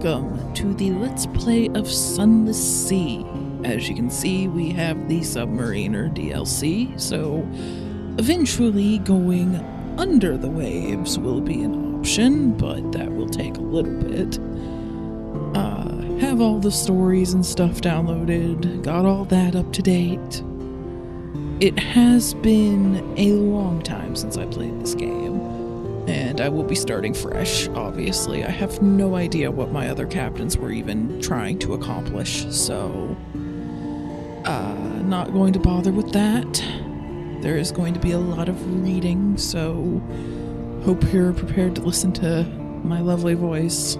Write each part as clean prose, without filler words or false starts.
welcome to the Let's Play of Sunless Sea. As you can see, we have the Submariner DLC, so eventually going under the waves will be an option, but that will take a little bit. Have all the stories and stuff downloaded, got all that up to date. It has been a long time since I played this game, and I will be starting fresh, obviously. I have no idea what my other captains were even trying to accomplish, so not going to bother with that. There is going to be a lot of reading, so hope you're prepared to listen to my lovely voice.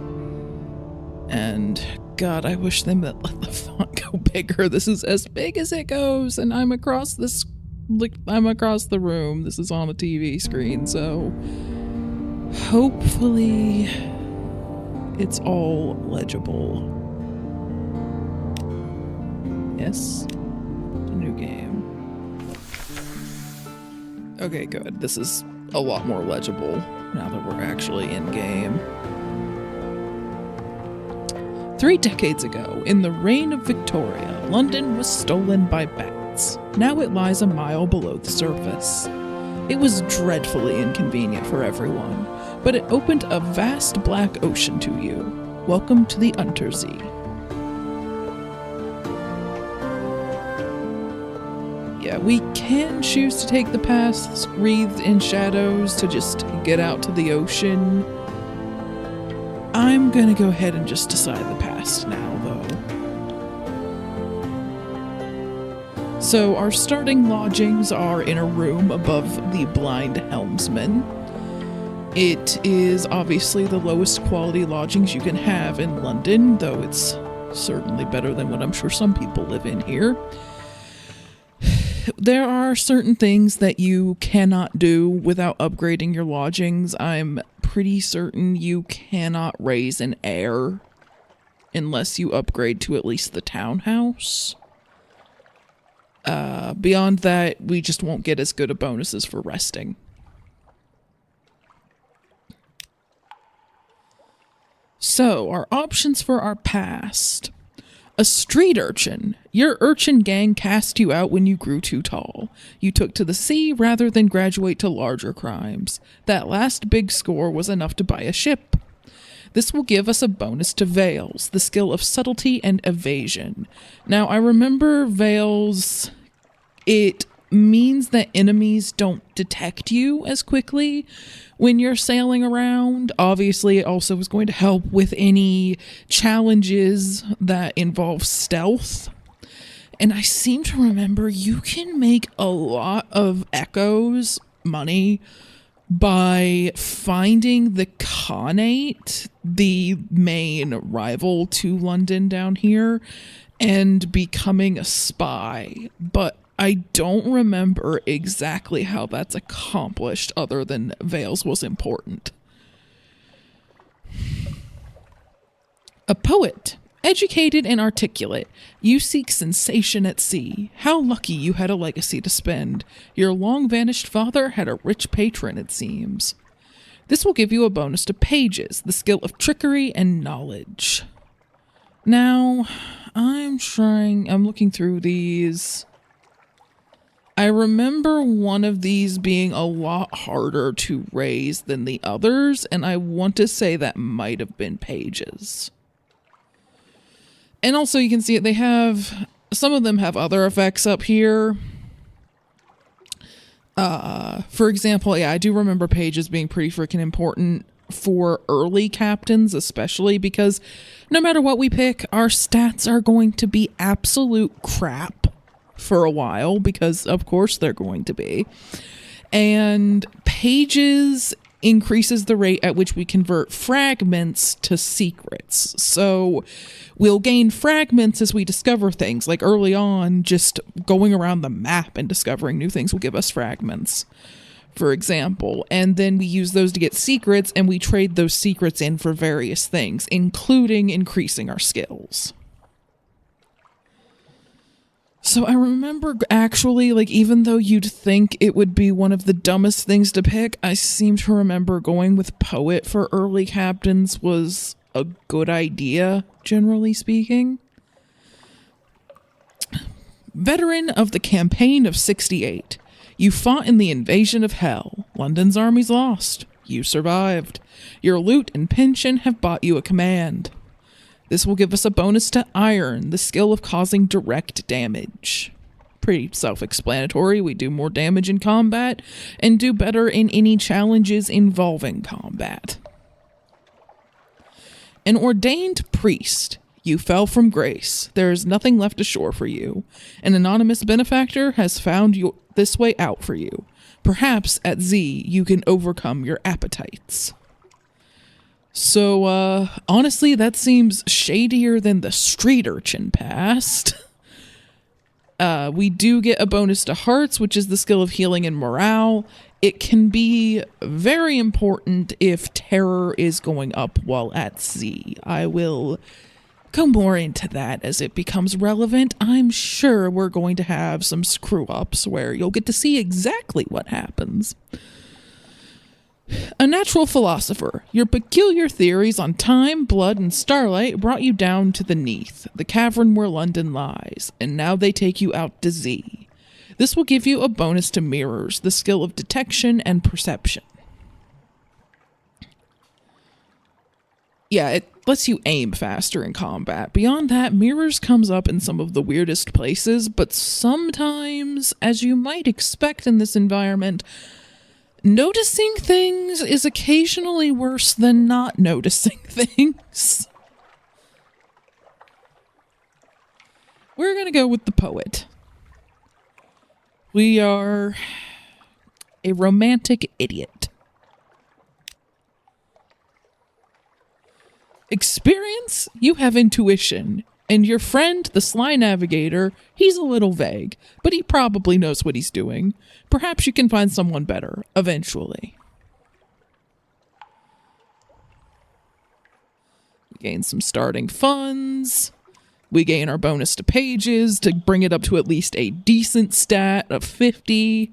And God, I wish they let the font go bigger. This is as big as it goes, and I'm across the room. This is on a TV screen, so hopefully it's all legible. Yes, it's a new game. Okay, good. This is a lot more legible now that we're actually in game. 3 decades ago, in the reign of Victoria, London was stolen by bats. Now it lies a mile below the surface. It was dreadfully inconvenient for everyone, but it opened a vast black ocean to you. Welcome to the Untersee. Yeah, we can choose to take the paths wreathed in shadows to just get out to the ocean. I'm gonna go ahead and just decide the past now, though. So our starting lodgings are in a room above the blind helmsman. It is obviously the lowest quality lodgings you can have in London, though it's certainly better than what I'm sure some people live in here. There are certain things that you cannot do without upgrading your lodgings. I'm pretty certain you cannot raise an heir unless you upgrade to at least the townhouse. Beyond that, we just won't get as good of bonuses for resting. So, our options for our past. A street urchin. Your urchin gang cast you out when you grew too tall. You took to the sea rather than graduate to larger crimes. That last big score was enough to buy a ship. This will give us a bonus to veils, the skill of subtlety and evasion. Now, I remember veils, it means that enemies don't detect you as quickly when you're sailing around. Obviously, it also is going to help with any challenges that involve stealth. And I seem to remember you can make a lot of echoes, money, by finding the Khanate, the main rival to London down here, and becoming a spy. But I don't remember exactly how that's accomplished other than Veils was important. A poet. Educated and articulate. You seek sensation at sea. How lucky you had a legacy to spend. Your long-vanished father had a rich patron, it seems. This will give you a bonus to pages, the skill of trickery and knowledge. Now, I'm looking through these. I remember one of these being a lot harder to raise than the others, and I want to say that might have been pages. And also you can see it, some of them have other effects up here. For example, yeah, I do remember pages being pretty freaking important for early captains, especially because no matter what we pick, our stats are going to be absolute crap for a while, because of course they're going to be. And pages increases the rate at which we convert fragments to secrets. So we'll gain fragments as we discover things. Like early on, just going around the map and discovering new things will give us fragments, for example. And then we use those to get secrets, and we trade those secrets in for various things, including increasing our skills. So I remember actually, like, even though you'd think it would be one of the dumbest things to pick, I seem to remember going with Poet for early captains was a good idea, generally speaking. Veteran of the campaign of 68. You fought in the invasion of hell. London's armies lost. You survived. Your loot and pension have bought you a command. This will give us a bonus to iron, the skill of causing direct damage. Pretty self-explanatory. We do more damage in combat and do better in any challenges involving combat. An ordained priest. You fell from grace. There is nothing left ashore for you. An anonymous benefactor has found this way out for you. Perhaps at Z you can overcome your appetites. So, honestly, that seems shadier than the street urchin past. We do get a bonus to hearts, which is the skill of healing and morale. It can be very important if terror is going up while at Z. I will go more into that as it becomes relevant. I'm sure we're going to have some screw-ups where you'll get to see exactly what happens. A natural philosopher. Your peculiar theories on time, blood, and starlight brought you down to the Neath, the cavern where London lies, and now they take you out to Z. This will give you a bonus to mirrors, the skill of detection and perception. Yeah, it lets you aim faster in combat. Beyond that, mirrors comes up in some of the weirdest places, but sometimes, as you might expect in this environment, noticing things is occasionally worse than not noticing things. We're gonna go with the poet. We are a romantic idiot. Experience? You have intuition. And your friend, the sly navigator, he's a little vague, but he probably knows what he's doing. Perhaps you can find someone better, eventually. We gain some starting funds. We gain our bonus to pages to bring it up to at least a decent stat of 50.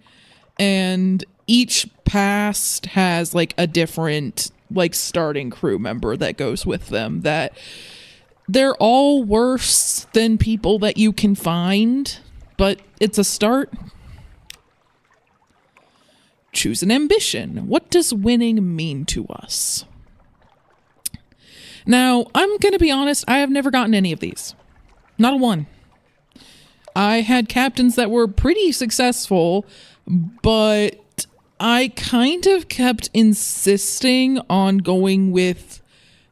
And each past has like a different like starting crew member that goes with them, that they're all worse than people that you can find, but it's a start. Choose an ambition. What does winning mean to us? Now, I'm going to be honest, I have never gotten any of these. Not a one. I had captains that were pretty successful, but I kind of kept insisting on going with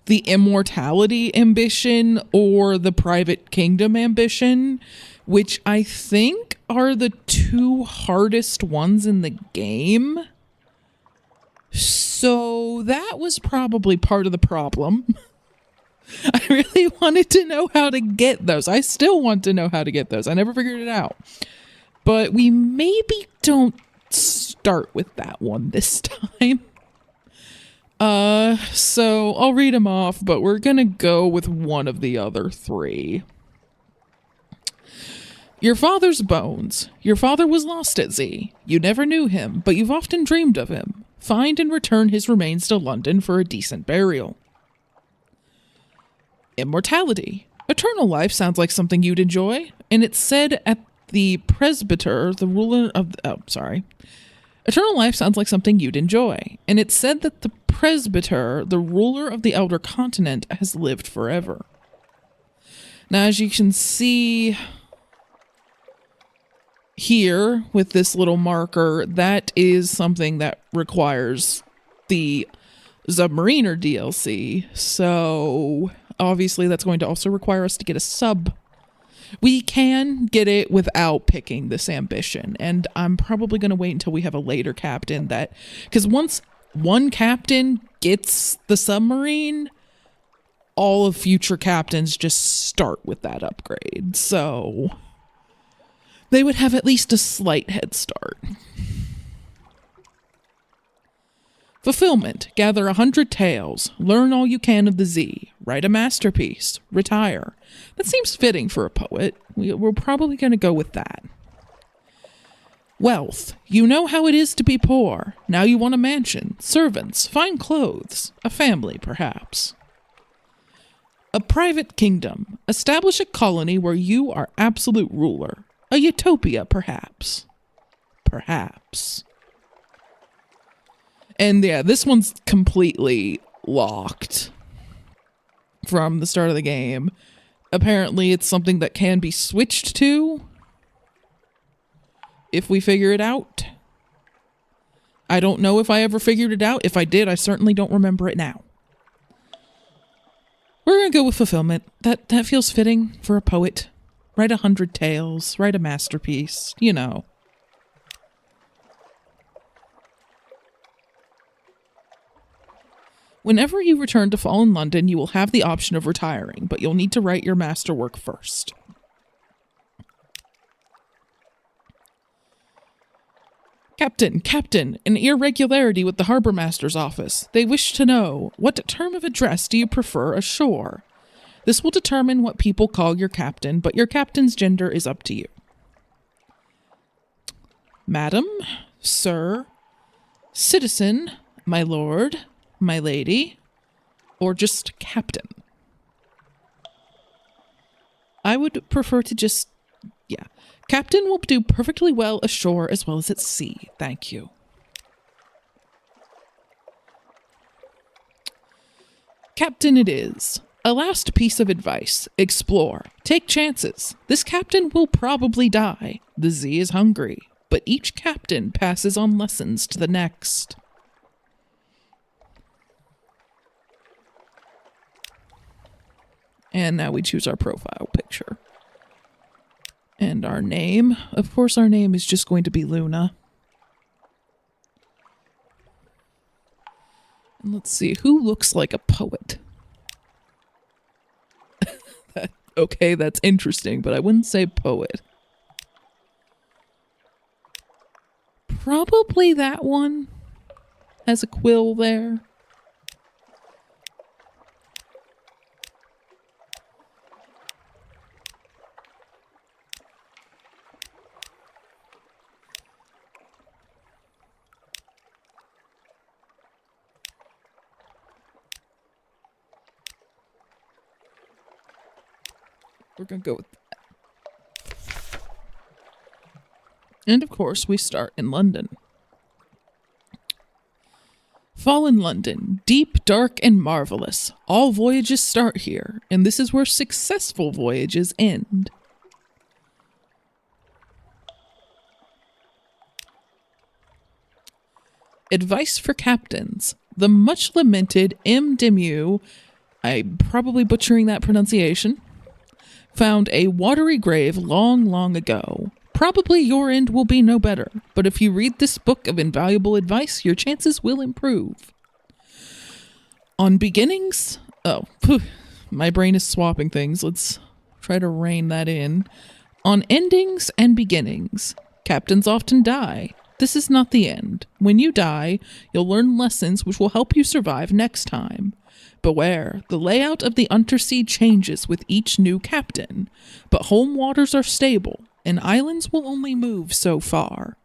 the immortality ambition or the private kingdom ambition, which I think are the two hardest ones in the game. So that was probably part of the problem. I really wanted to know how to get those. I still want to know how to get those. I never figured it out. But we maybe don't start with that one this time. So I'll read them off, but we're gonna go with one of the other three. Your father's bones. Your father was lost at Z. You never knew him, but you've often dreamed of him. Find and return his remains to London for a decent burial. Immortality. Eternal life sounds like something you'd enjoy, and it's said at the presbyter, the ruler of Eternal life sounds like something you'd enjoy, and it's said that the presbyter, the ruler of the elder continent, has lived forever. Now, as you can see here with this little marker, that is something that requires the Submariner DLC, so obviously that's going to also require us to get a sub. We can get it without picking this ambition, and I'm probably going to wait until we have a later captain that, because once one captain gets the submarine, all of future captains just start with that upgrade, so they would have at least a slight head start. Fulfillment. Gather 100 tales. Learn all you can of the Z. Write a masterpiece. Retire. That seems fitting for a poet. We're probably going to go with that. Wealth. You know how it is to be poor. Now you want a mansion, servants, fine clothes, a family, perhaps. private kingdom. Establish a colony where you are absolute ruler. A utopia, perhaps. Perhaps. And yeah, this one's completely locked from the start of the game. Apparently, it's something that can be switched to if we figure it out. I don't know if I ever figured it out. If I did, I certainly don't remember it now. We're going to go with fulfillment. That feels fitting for a poet. Write 100 tales. Write a masterpiece. You know. Whenever you return to Fallen London, you will have the option of retiring, but you'll need to write your masterwork first. Captain, an irregularity with the Harbor Master's office. They wish to know, what term of address do you prefer ashore? This will determine what people call your captain, but your captain's gender is up to you. Madam, sir, citizen, my lord, my lady, or just captain. I would prefer to just, yeah. Captain will do perfectly well ashore as well as at sea. Thank you. Captain it is. A last piece of advice. Explore. Take chances. This captain will probably die. The sea is hungry. But each captain passes on lessons to the next. And now we choose our profile picture. And our name. Of course, our name is just going to be Luna. And let's see, who looks like a poet? Okay, that's interesting, but I wouldn't say poet. Probably that one has a quill there. We're going to go with that. And of course, we start in London. Fallen London, deep, dark, and marvelous. All voyages start here, and this is where successful voyages end. Advice for captains. The much lamented M. Demu, I'm probably butchering that pronunciation, found a watery grave long, long ago. Probably your end will be no better, but if you read this book of invaluable advice, your chances will improve. On beginnings... Oh, my brain is swapping things. Let's try to rein that in. On endings and beginnings, captains often die. This is not the end. When you die, you'll learn lessons which will help you survive next time. Beware, the layout of the Untersea changes with each new captain, but home waters are stable, and islands will only move so far.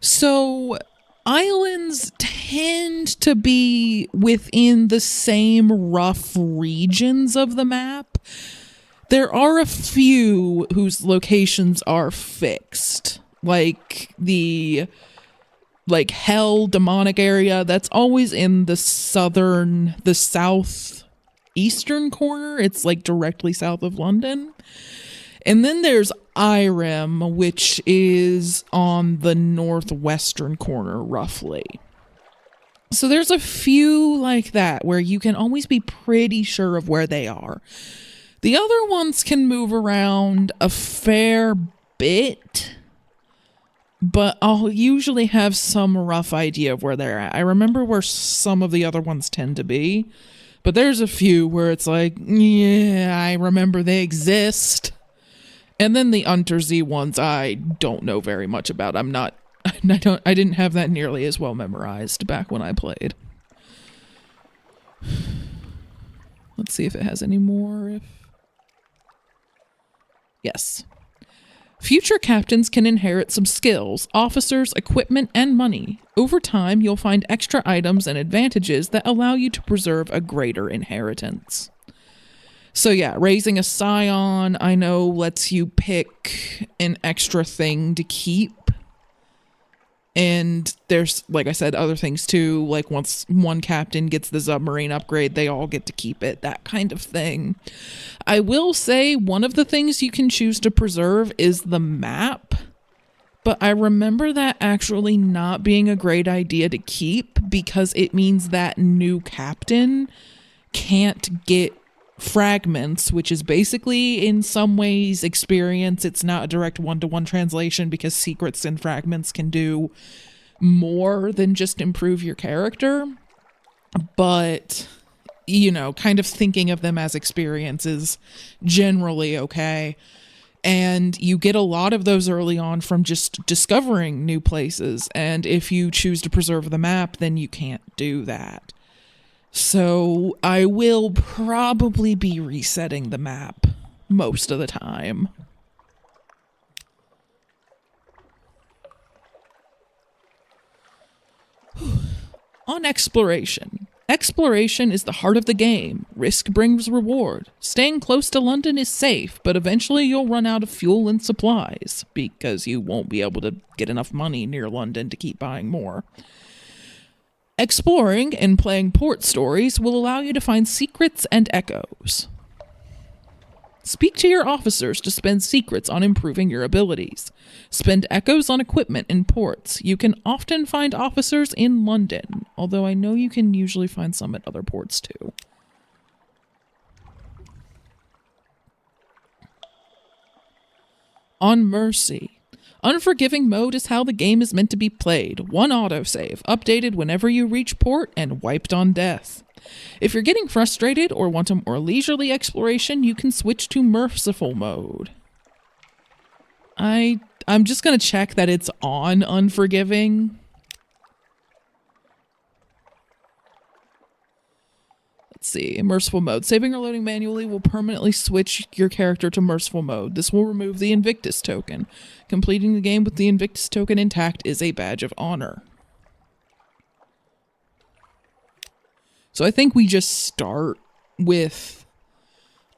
So, islands tend to be within the same rough regions of the map. There are a few whose locations are fixed, like the hell demonic area that's always in the southeastern corner. It's like directly south of London. And then there's Irem, which is on the northwestern corner, roughly. So there's a few like that where you can always be pretty sure of where they are. The other ones can move around a fair bit, but I'll usually have some rough idea of where they're at. I remember where some of the other ones tend to be, but there's a few where it's like, yeah, I remember they exist. And then the Untersea ones I don't know very much about. I didn't have that nearly as well memorized back when I played. Let's see if it has any more. Yes. Future captains can inherit some skills, officers, equipment, and money. Over time, you'll find extra items and advantages that allow you to preserve a greater inheritance. So yeah, raising a scion, I know, lets you pick an extra thing to keep. And there's, like I said, other things too. Like once one captain gets the submarine upgrade, they all get to keep it, that kind of thing. I will say one of the things you can choose to preserve is the map. But I remember that actually not being a great idea to keep because it means that new captain can't get fragments, which is basically in some ways experience. It's not a direct one-to-one translation because secrets and fragments can do more than just improve your character. But, you know, kind of thinking of them as experience is generally okay. And you get a lot of those early on from just discovering new places. And if you choose to preserve the map, then you can't do that. So I will probably be resetting the map most of the time. On exploration. Exploration is the heart of the game. Risk brings reward. Staying close to London is safe, but eventually you'll run out of fuel and supplies, because you won't be able to get enough money near London to keep buying more. Exploring and playing port stories will allow you to find secrets and echoes. Speak to your officers to spend secrets on improving your abilities. Spend echoes on equipment in ports. You can often find officers in London, although I know you can usually find some at other ports too. On Mercy. Unforgiving mode is how the game is meant to be played. One autosave, updated whenever you reach port, and wiped on death. If you're getting frustrated or want a more leisurely exploration, you can switch to merciful mode. I'm just going to check that it's on Unforgiving. Let's see, merciful mode. Saving or loading manually will permanently switch your character to merciful mode. This will remove the Invictus token. Completing the game with the Invictus token intact is a badge of honor. So I think we just start with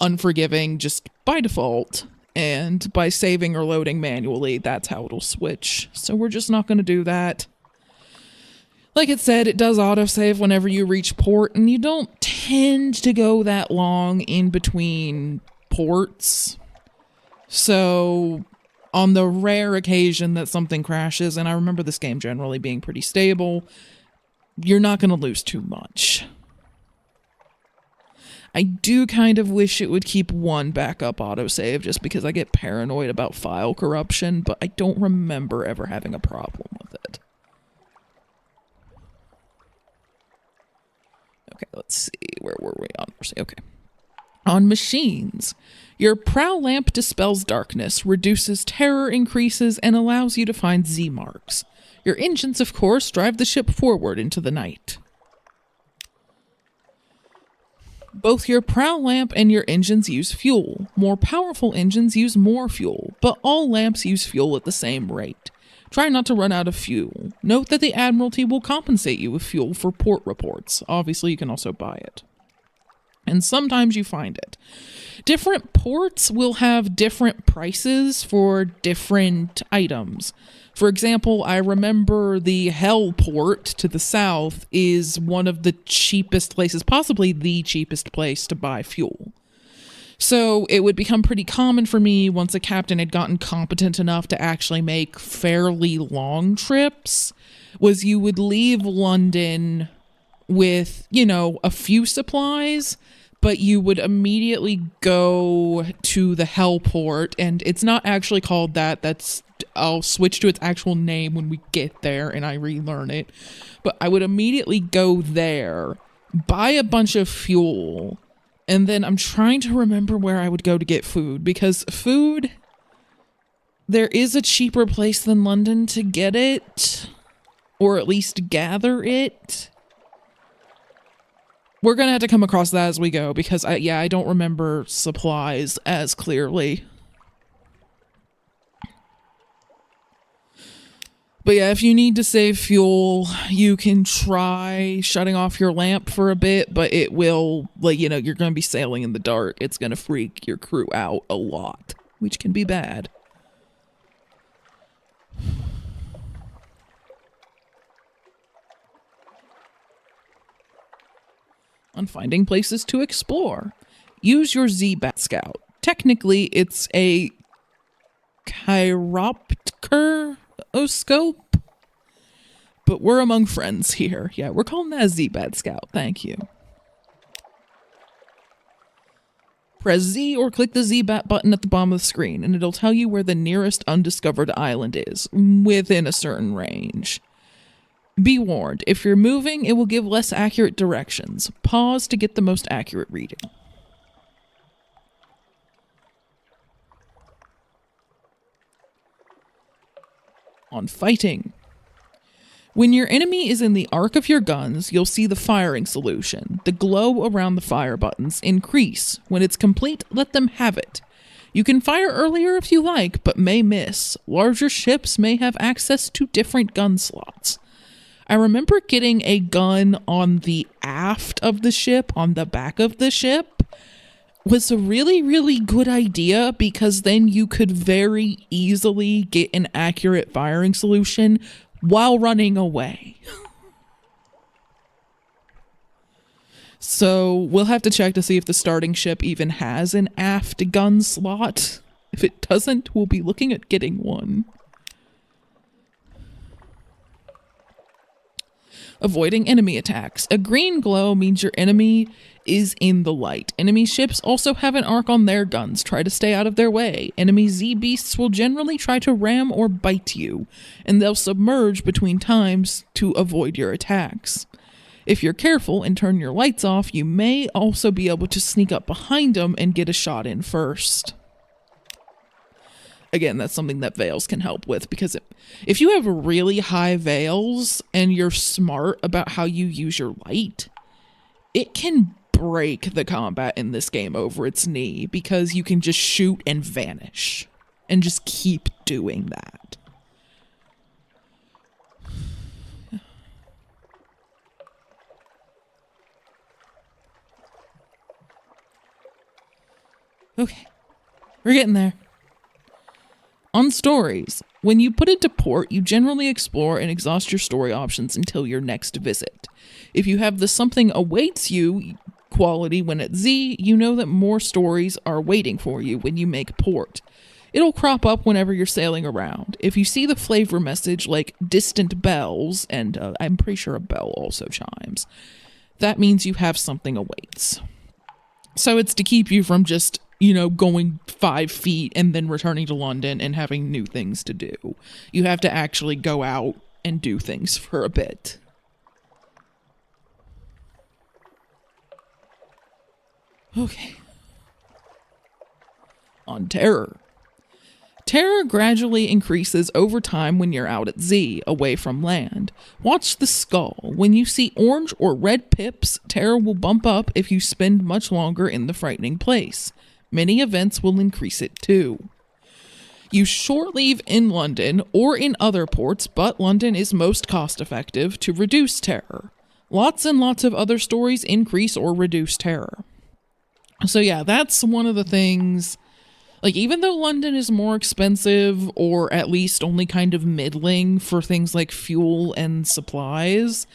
Unforgiving just by default, and by saving or loading manually, that's how it'll switch. So we're just not going to do that. Like it said, it does autosave whenever you reach port, and you don't tend to go that long in between ports. So on the rare occasion that something crashes, and I remember this game generally being pretty stable, you're not going to lose too much. I do kind of wish it would keep one backup autosave just because I get paranoid about file corruption, but I don't remember ever having a problem with it. Okay, let's see. Where were we on Mercy? Okay. On machines. Your prow lamp dispels darkness, reduces terror, increases, and allows you to find Z marks. Your engines, of course, drive the ship forward into the night. Both your prow lamp and your engines use fuel. More powerful engines use more fuel, but all lamps use fuel at the same rate. Try not to run out of fuel. Note that the Admiralty will compensate you with fuel for port reports. Obviously, you can also buy it. And sometimes you find it. Different ports will have different prices for different items. For example, I remember the Hell port to the south is one of the cheapest places, possibly the cheapest place to buy fuel. So it would become pretty common for me once a captain had gotten competent enough to actually make fairly long trips, was you would leave London with, you know, a few supplies, but you would immediately go to the Hell port, and it's not actually called that. I'll switch to its actual name when we get there and I relearn it. But I would immediately go there, buy a bunch of fuel, and then I'm trying to remember where I would go to get food, because food, there is a cheaper place than London to get it, or at least gather it. We're going to have to come across that as we go, because I don't remember supplies as clearly. But yeah, if you need to save fuel, you can try shutting off your lamp for a bit, but it will, like, you know, you're going to be sailing in the dark. It's going to freak your crew out a lot, which can be bad. On finding places to explore, use your Z-Bat Scout. Technically, it's a chiropteroscope, but we're among friends here. Yeah, we're calling that a Z-Bat Scout. Thank you. Press Z or click the Z-Bat button at the bottom of the screen, and it'll tell you where the nearest undiscovered island is, within a certain range. Be warned, if you're moving, it will give less accurate directions. Pause to get the most accurate reading. On fighting. When your enemy is in the arc of your guns, you'll see the firing solution. The glow around the fire buttons increase. When it's complete, let them have it. You can fire earlier if you like, but may miss. Larger ships may have access to different gun slots. I remember getting a gun on the aft of the ship, on the back of the ship, was a really, really good idea because then you could very easily get an accurate firing solution while running away. So we'll have to check to see if the starting ship even has an aft gun slot. If it doesn't, we'll be looking at getting one. Avoiding enemy attacks. A green glow means your enemy is in the light. Enemy ships also have an arc on their guns. Try to stay out of their way. Enemy Z-beasts will generally try to ram or bite you, and they'll submerge between times to avoid your attacks. If you're careful and turn your lights off, you may also be able to sneak up behind them and get a shot in first. Again, that's something that veils can help with, because if you have really high veils and you're smart about how you use your light, it can break the combat in this game over its knee, because you can just shoot and vanish and just keep doing that. Okay, we're getting there. On stories, when you put it to port, you generally explore and exhaust your story options until your next visit. If you have the something awaits you quality when at Z, you know that more stories are waiting for you when you make port. It'll crop up whenever you're sailing around. If you see the flavor message like distant bells, and I'm pretty sure a bell also chimes, that means you have something awaits. So it's to keep you from just, you know, going 5 feet and then returning to London and having new things to do. You have to actually go out and do things for a bit. Okay. On terror. Terror gradually increases over time when you're out at Z, away from land. Watch the skull. When you see orange or red pips, terror will bump up if you spend much longer in the frightening place. Many events will increase it too. Use short leave in London or in other ports, but London is most cost effective to reduce terror. Lots and lots of other stories increase or reduce terror. So yeah, that's one of the things. Like, even though London is more expensive, or at least only kind of middling for things like fuel and supplies,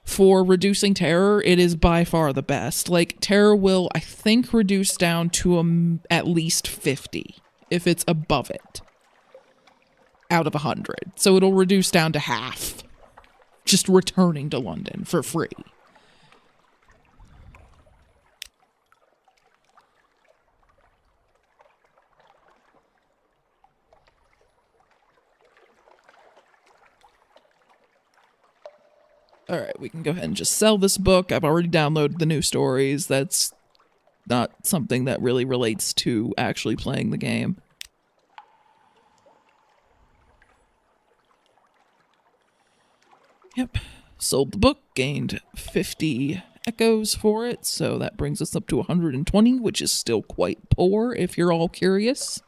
for reducing terror, it is by far the best. Like, terror will, I think, reduce down to at least 50 if it's above it out of 100. So it'll reduce down to half just returning to London for free. Alright, we can go ahead and just sell this book. I've already downloaded the new stories. That's not something that really relates to actually playing the game. Yep. Sold the book, gained 50 echoes for it, so that brings us up to 120, which is still quite poor if you're all curious.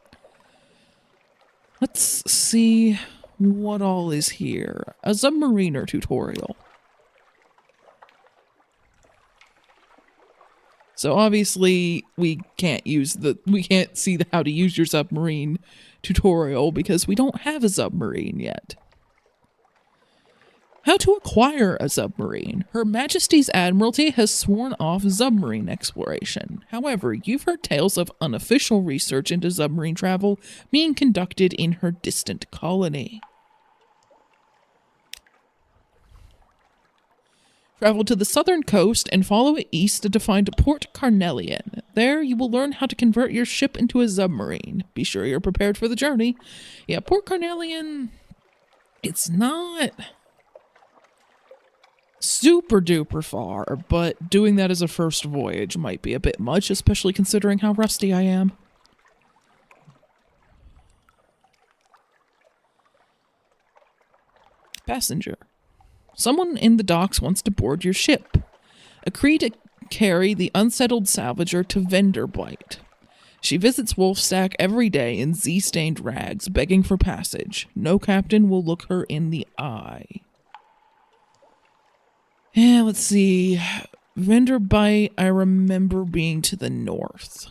Let's see what all is here? A submariner tutorial. So obviously we can't see how to use your submarine tutorial because we don't have a submarine yet. How to acquire a submarine. Her Majesty's Admiralty has sworn off submarine exploration. However, you've heard tales of unofficial research into submarine travel being conducted in her distant colony. Travel to the southern coast and follow it east to find Port Carnelian. There, you will learn how to convert your ship into a submarine. Be sure you're prepared for the journey. Yeah, Port Carnelian, it's not super duper far, but doing that as a first voyage might be a bit much, especially considering how rusty I am. Passenger. Someone in the docks wants to board your ship. Agree to carry the unsettled salvager to Venderbite. She visits Wolfstack every day in Z-stained rags, begging for passage. No captain will look her in the eye. Yeah, let's see. Venderbite, I remember being to the north.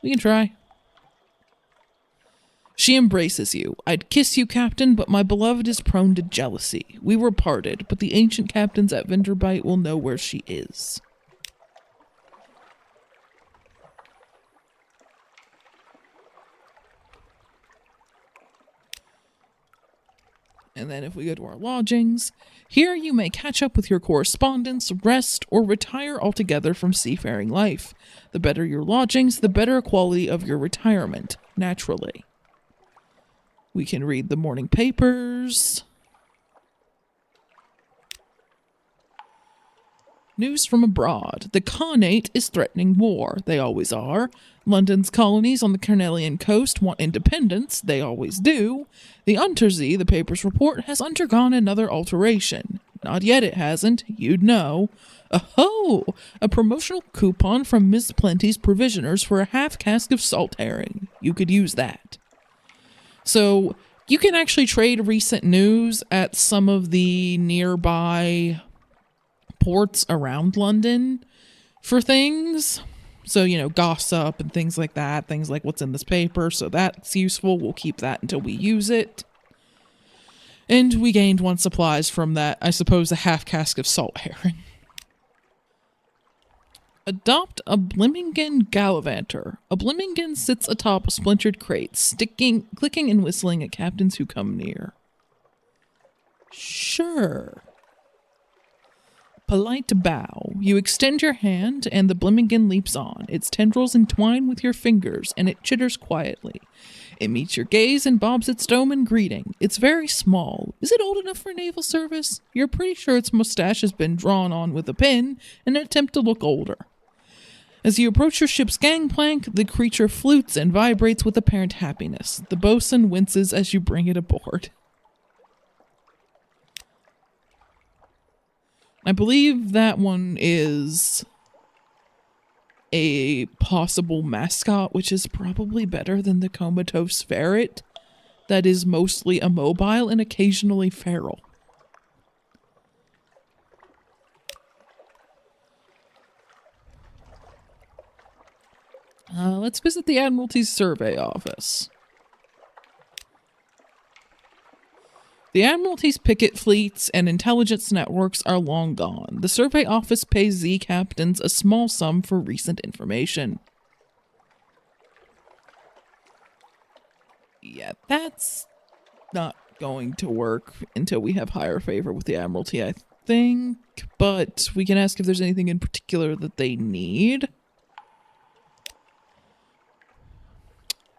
We can try. She embraces you. I'd kiss you, Captain, but my beloved is prone to jealousy. We were parted, but the ancient captains at Venderbite will know where she is. And then if we go to our lodgings, here you may catch up with your correspondence, rest, or retire altogether from seafaring life. The better your lodgings, the better quality of your retirement, naturally. We can read the morning papers. News from abroad. The Khanate is threatening war. They always are. London's colonies on the Carnelian coast want independence. They always do. The Untersee, the papers report, has undergone another alteration. Not yet it hasn't. You'd know. Oh, a promotional coupon from Miss Plenty's provisioners for a half cask of salt herring. You could use that. So you can actually trade recent news at some of the nearby ports around London for things. So, you know, gossip and things like that. Things like what's in this paper. So that's useful. We'll keep that until we use it. And we gained 1 supplies from that, I suppose, a half cask of salt herring. Adopt a Blimmingen Gallivanter. A Blimmingen sits atop splintered crates, clicking and whistling at captains who come near. Sure. Polite bow. You extend your hand, and the Blimmingen leaps on. Its tendrils entwine with your fingers, and it chitters quietly. It meets your gaze and bobs its dome in greeting. It's very small. Is it old enough for naval service? You're pretty sure its mustache has been drawn on with a pin in an attempt to look older. As you approach your ship's gangplank, the creature flutes and vibrates with apparent happiness. The bosun winces as you bring it aboard. I believe that one is a possible mascot, which is probably better than the comatose ferret that is mostly immobile and occasionally feral. Let's visit the Admiralty's survey office. The Admiralty's picket fleets and intelligence networks are long gone. The survey office pays Z captains a small sum for recent information. Yeah, that's not going to work until we have higher favor with the Admiralty, I think. But we can ask if there's anything in particular that they need.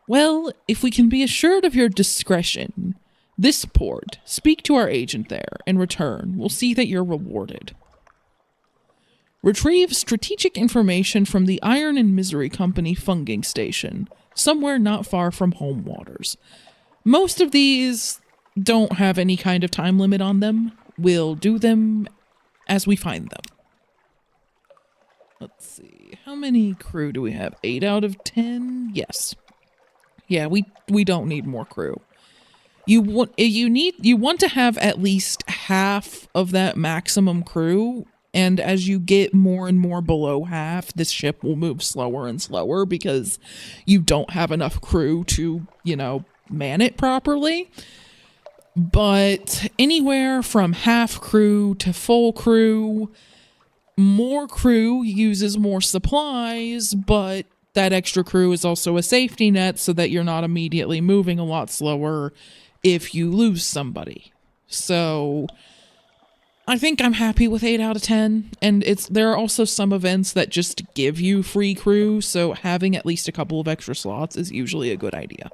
Well, if we can be assured of your discretion, this port, speak to our agent there. In return, we'll see that you're rewarded. Retrieve strategic information from the Iron and Misery Company funging station, somewhere not far from home waters. Most of these don't have any kind of time limit on them. We'll do them as we find them. Let's see. How many crew do we have? 8 out of 10? Yes. Yeah, we don't need more crew. You want to have at least half of that maximum crew, and as you get more and more below half, this ship will move slower and slower because you don't have enough crew to, man it properly. But anywhere from half crew to full crew, more crew uses more supplies, but that extra crew is also a safety net so that you're not immediately moving a lot slower if you lose somebody. So I think I'm happy with 8 out of 10. And there are also some events that just give you free crew, so having at least a couple of extra slots is usually a good idea.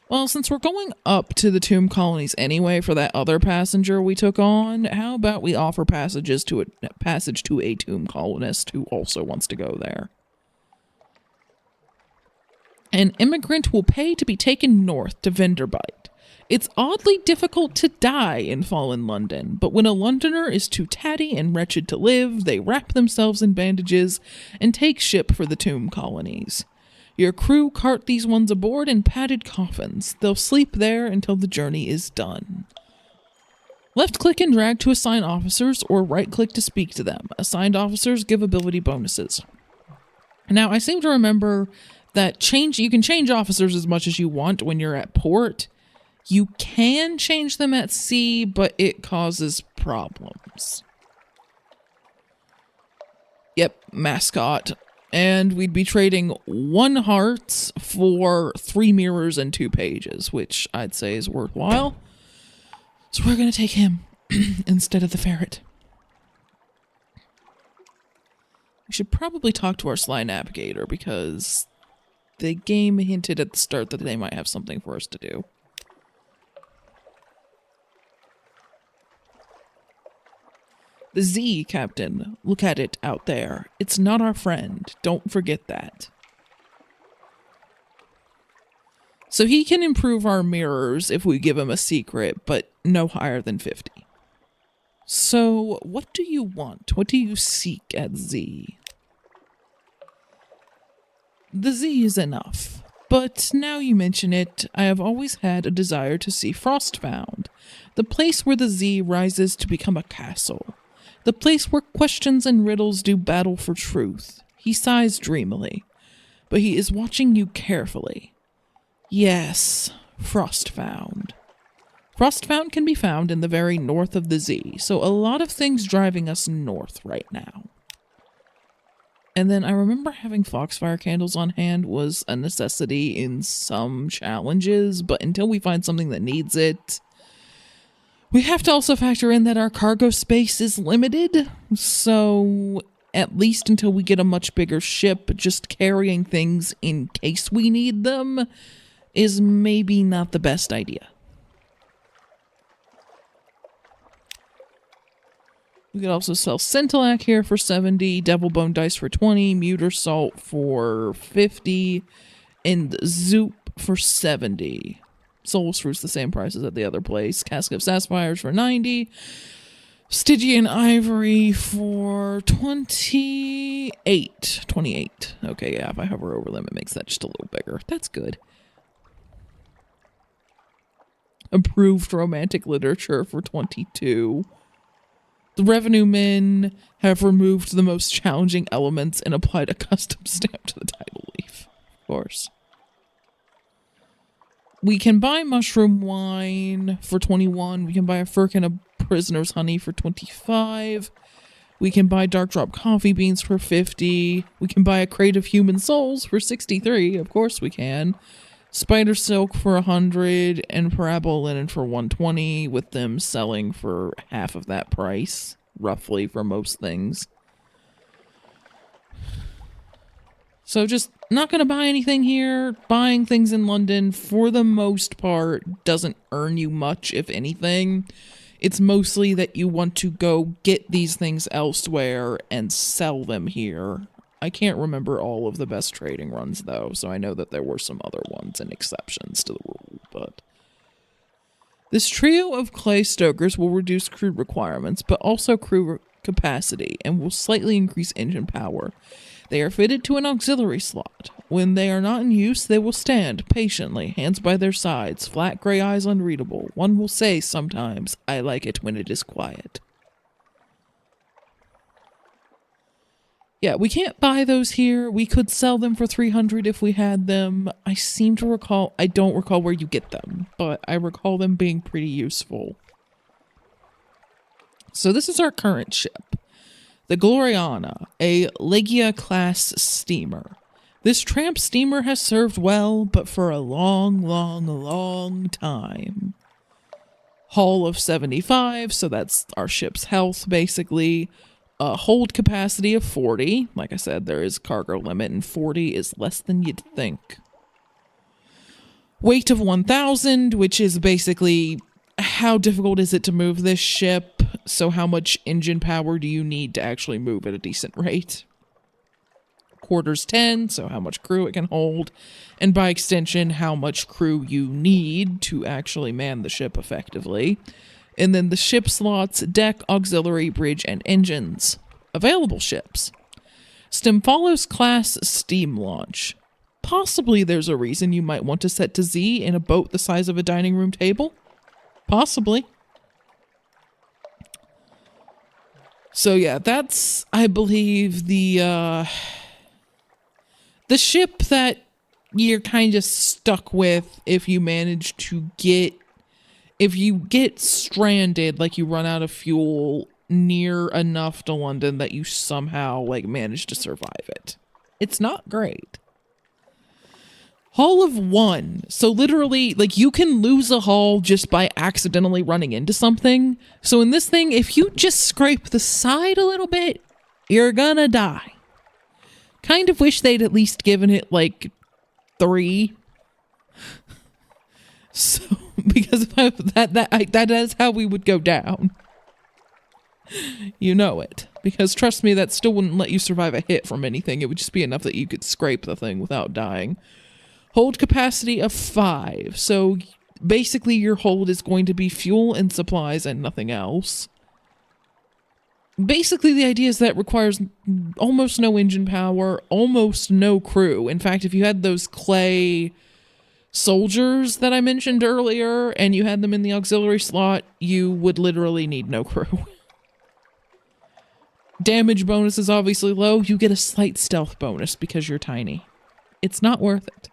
Well, since we're going up to the tomb colonies anyway for that other passenger we took on, how about we offer passage to a tomb colonist who also wants to go there? An immigrant will pay to be taken north to Venderbite. It's oddly difficult to die in fallen London, but when a Londoner is too tatty and wretched to live, they wrap themselves in bandages and take ship for the tomb colonies. Your crew cart these ones aboard in padded coffins. They'll sleep there until the journey is done. Left-click and drag to assign officers, or right-click to speak to them. Assigned officers give ability bonuses. Now, I seem to remember that you can change officers as much as you want when you're at port. You can change them at sea, but it causes problems. Yep, mascot. And we'd be trading 1 heart for 3 mirrors and 2 pages, which I'd say is worthwhile. So we're going to take him instead of the ferret. We should probably talk to our sly navigator because the game hinted at the start that they might have something for us to do. The Z, Captain. Look at it out there. It's not our friend. Don't forget that. So he can improve our mirrors if we give him a secret, but no higher than 50. So, what do you want? What do you seek at Z? The Z is enough. But now you mention it, I have always had a desire to see Frostbound, the place where the Z rises to become a castle. The place where questions and riddles do battle for truth. He sighs dreamily, but he is watching you carefully. Yes, Frostbound. Frostbound can be found in the very north of the Z, so a lot of things driving us north right now. And then I remember having Foxfire candles on hand was a necessity in some challenges, but until we find something that needs it, we have to also factor in that our cargo space is limited, so at least until we get a much bigger ship, just carrying things in case we need them is maybe not the best idea. We could also sell Scintillac here for 70, Devil Bone Dice for 20, Muter Salt for 50, and Zoop for 70. Soul's Fruit's the same price as at the other place. Cask of Sapphires for 90. Stygian Ivory for 28. 28. Okay, yeah, if I hover over them, it makes that just a little bigger. That's good. Approved Romantic Literature for 22. The Revenue Men have removed the most challenging elements and applied a custom stamp to the title leaf. Of course. We can buy Mushroom Wine for 21. We can buy a Firkin of Prisoner's Honey for 25. We can buy Dark Drop Coffee Beans for 50. We can buy a Crate of Human Souls for 63. Of course we can. Spider Silk for 100 and Parabol Linen for 120, with them selling for half of that price, roughly, for most things. So just not going to buy anything here. Buying things in London, for the most part, doesn't earn you much, if anything. It's mostly that you want to go get these things elsewhere and sell them here. I can't remember all of the best trading runs, though, so I know that there were some other ones and exceptions to the rule, but... This trio of clay stokers will reduce crew requirements, but also crew capacity, and will slightly increase engine power. They are fitted to an auxiliary slot. When they are not in use, they will stand patiently, hands by their sides, flat gray eyes unreadable. One will say sometimes, I like it when it is quiet. Yeah, we can't buy those here. We could sell them for 300 if we had them. I seem to recall, I don't recall where you get them, but I recall them being pretty useful. So this is our current ship, the Gloriana, a Legia-class steamer. This tramp steamer has served well, but for a long, long, long time. Hull of 75, so that's our ship's health, basically. Hold capacity of 40. Like I said, there is cargo limit, and 40 is less than you'd think. Weight of 1,000, which is basically how difficult is it to move this ship, so how much engine power do you need to actually move at a decent rate. Quarters 10, so how much crew it can hold, and by extension, how much crew you need to actually man the ship effectively. And then the ship slots, deck, auxiliary, bridge, and engines. Available ships. Stymphalos class steam launch. Possibly there's a reason you might want to set to Z in a boat the size of a dining room table. Possibly. So yeah, that's, I believe, the ship that you're kind of stuck with if you manage to get, if you get stranded, like you run out of fuel near enough to London that you somehow like manage to survive it. It's not great. Hull of 1. So literally, like, you can lose a hull just by accidentally running into something. So in this thing, if you just scrape the side a little bit, you're gonna die. Kind of wish they'd at least given it, like, 3. So, because that is how we would go down. You know it. Because trust me, that still wouldn't let you survive a hit from anything. It would just be enough that you could scrape the thing without dying. Hold capacity of 5. So basically your hold is going to be fuel and supplies and nothing else. Basically the idea is that it requires almost no engine power, almost no crew. In fact, if you had those clay soldiers that I mentioned earlier and you had them in the auxiliary slot, you would literally need no crew. Damage bonus is obviously low. You get a slight stealth bonus because you're tiny. It's not worth it.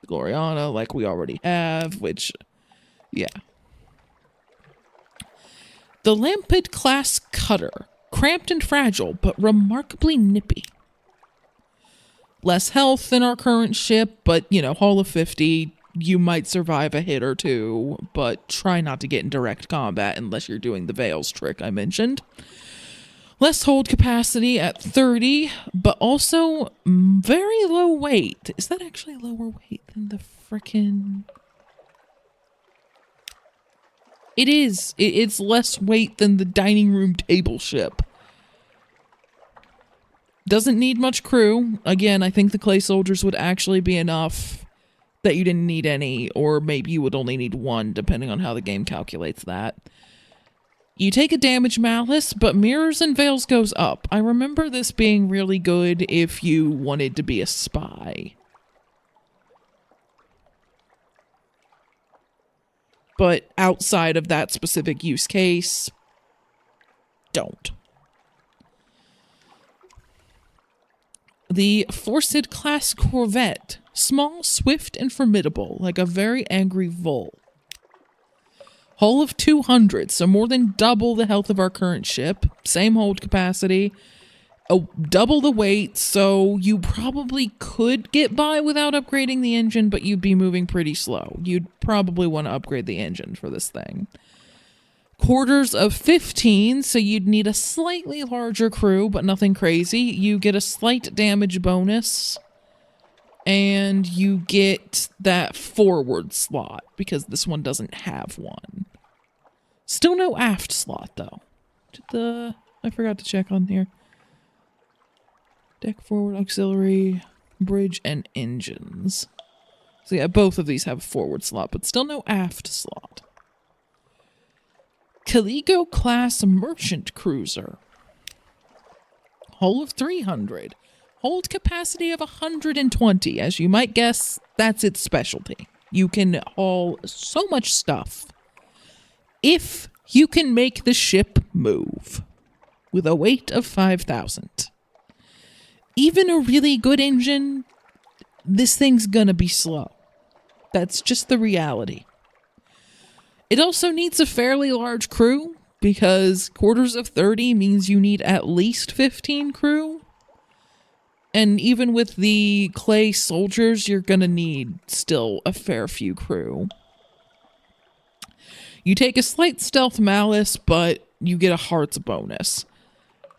Gloriana, like we already have, which, yeah. The Lampid class cutter. Cramped and fragile, but remarkably nippy. Less health than our current ship, but, you know, hull of 50, you might survive a hit or two, but try not to get in direct combat unless you're doing the Veils trick I mentioned. Less hold capacity at 30, but also very low weight. Is that actually lower weight than the frickin'... It is. It's less weight than the dining room table ship. Doesn't need much crew. Again, I think the clay soldiers would actually be enough that you didn't need any, or maybe you would only need 1, depending on how the game calculates that. You take a damage malice, but mirrors and veils goes up. I remember this being really good if you wanted to be a spy. But outside of that specific use case, don't. The Forced class corvette. Small, swift, and formidable, like a very angry vole. Hull of 200, so more than double the health of our current ship. Same hold capacity. Double the weight, so you probably could get by without upgrading the engine, but you'd be moving pretty slow. You'd probably want to upgrade the engine for this thing. Quarters of 15, so you'd need a slightly larger crew, but nothing crazy. You get a slight damage bonus, and you get that forward slot, because this one doesn't have one. Still no aft slot, though. I forgot to check on here. Deck, forward, auxiliary, bridge, and engines. So yeah, both of these have a forward slot, but still no aft slot. Caligo class merchant cruiser. Hull of 300. Hold capacity of 120. As you might guess, that's its specialty. You can haul so much stuff if you can make the ship move with a weight of 5,000. Even a really good engine, this thing's gonna be slow. That's just the reality. It also needs a fairly large crew, because quarters of 30 means you need at least 15 crew. And even with the clay soldiers, you're gonna need still a fair few crew. You take a slight stealth malice, but you get a hearts bonus.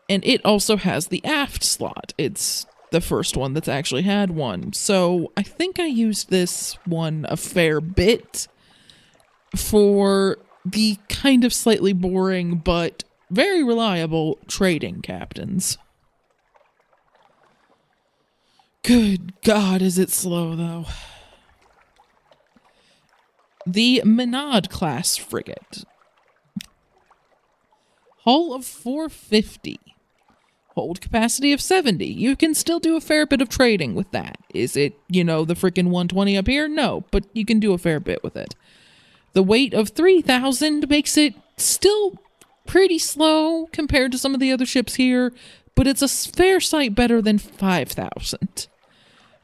And it also has the aft slot. It's the first one that's actually had one. So I think I used this one a fair bit for the kind of slightly boring but very reliable trading captains. Good God, is it slow though. The Menard class frigate. Hull of 450. Hold capacity of 70. You can still do a fair bit of trading with that. Is it, the freaking 120 up here? No, but you can do a fair bit with it. The weight of 3,000 makes it still pretty slow compared to some of the other ships here, but it's a fair sight better than 5,000.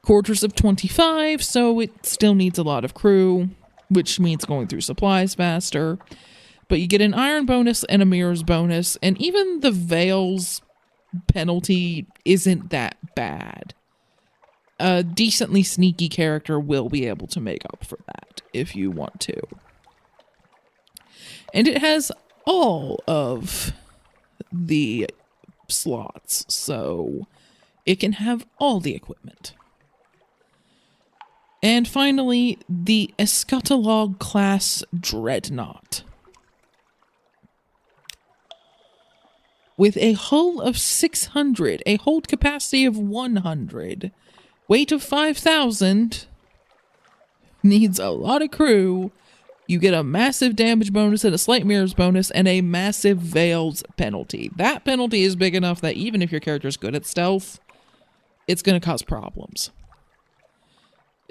Quarters of 25, so it still needs a lot of crew, which means going through supplies faster. But you get an iron bonus and a mirrors bonus, and even the veils penalty isn't that bad. A decently sneaky character will be able to make up for that if you want to. And it has all of the slots, so it can have all the equipment. And finally, the Eschatologue class Dreadnought. With a hull of 600, a hold capacity of 100, weight of 5,000, needs a lot of crew, you get a massive damage bonus and a slight mirrors bonus and a massive veils penalty. That penalty is big enough that even if your character is good at stealth, it's going to cause problems.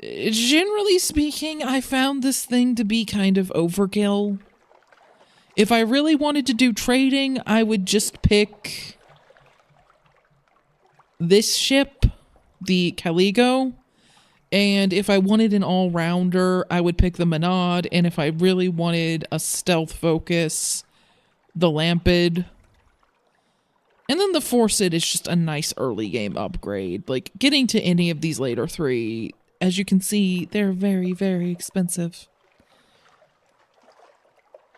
Generally speaking, I found this thing to be kind of overkill. If I really wanted to do trading, I would just pick this ship, the Caligo. And if I wanted an all-rounder, I would pick the Menard. And if I really wanted a stealth focus, the Lampid. And then the Forcid is just a nice early game upgrade. Like, getting to any of these later three, as you can see, they're very, very expensive.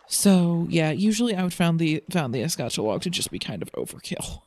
So, yeah, usually I would found the Eschatologue to just be kind of overkill.